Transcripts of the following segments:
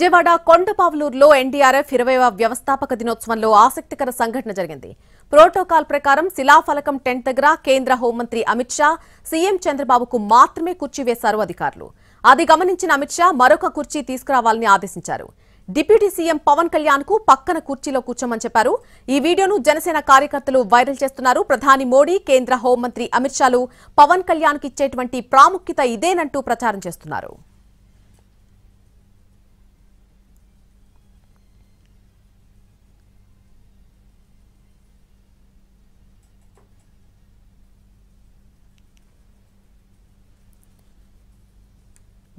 Vijayawada కొండపావులూరులో NDRF 20వ వ్యవస్థాపక దినోత్సవంలో ఆసక్తికర సంఘటన జరిగింది. ప్రోటోకాల్ ప్రకారం శిలాఫలకం టెంట్ దగ్గర కేంద్ర హోంమంత్రి అమిత్ షా, సీఎం చంద్రబాబుకు మాత్రమే కుర్చీ వేశారు అధికారులు. అది గమనించిన అమిత్ షా మరొక కుర్చీ తీసుకురావాలని ఆదేశించారు. డిప్యూటీ సీఎం పవన్ కళ్యాణ్ కు పక్కన కుర్చీలో కూర్చోమని చెప్పారు. ఈ వీడియోను జనసేన కార్యకర్తలు వైరల్ చేస్తున్నారు. ప్రధాని మోడీ, కేంద్ర హోంమంత్రి అమిత్ షాలు పవన్ కళ్యాణ్ కు ఇచ్చేటువంటి ప్రాముఖ్యత ఇదేనంటూ ప్రచారం చేస్తున్నారు.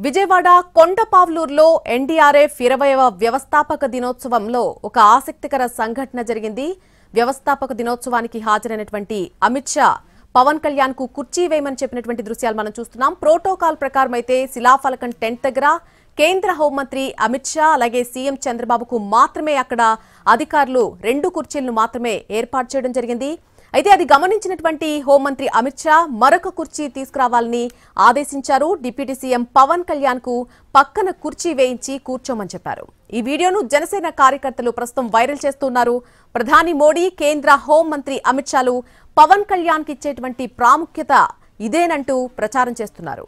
విజయవాడ కొండపావులూరులో ఎన్డీఆర్ఎఫ్ 20వ వ్యవస్థాపక దినోత్సవంలో ఒక ఆసక్తికర సంఘటన జరిగింది. వ్యవస్థాపక దినోత్సవానికి హాజరైనటువంటి అమిత్ షా పవన్ కళ్యాణ్ కు కుర్చీ వేయమని చెప్పినటువంటి దృశ్యాలు మనం చూస్తున్నాం. ప్రోటోకాల్ ప్రకారం అయితే శిలాఫలకం టెంట్ దగ్గర కేంద్ర హోంమంత్రి అమిత్ షా అలాగే సీఎం చంద్రబాబుకు మాత్రమే అక్కడ అధికారులు 2 కుర్చీలను మాత్రమే ఏర్పాటు చేయడం జరిగింది. అయితే అది గమనించినటువంటి హోంమంత్రి అమిత్ షా మరొక కుర్చీ తీసుకురావాలని ఆదేశించారు. డిప్యూటీ సీఎం పవన్ కళ్యాణ్ కు పక్కన కుర్చీ వేయించి కూర్చోమని చెప్పారు. ఈ వీడియోను జనసేన కార్యకర్తలు ప్రస్తుతం వైరల్ చేస్తున్నారు. ప్రధాని మోడీ, కేంద్ర హోంమంత్రి అమిత్ షాలు పవన్ కళ్యాణ్ కి ఇచ్చేటువంటి ప్రాముఖ్యత ఇదేనంటూ ప్రచారం చేస్తున్నారు.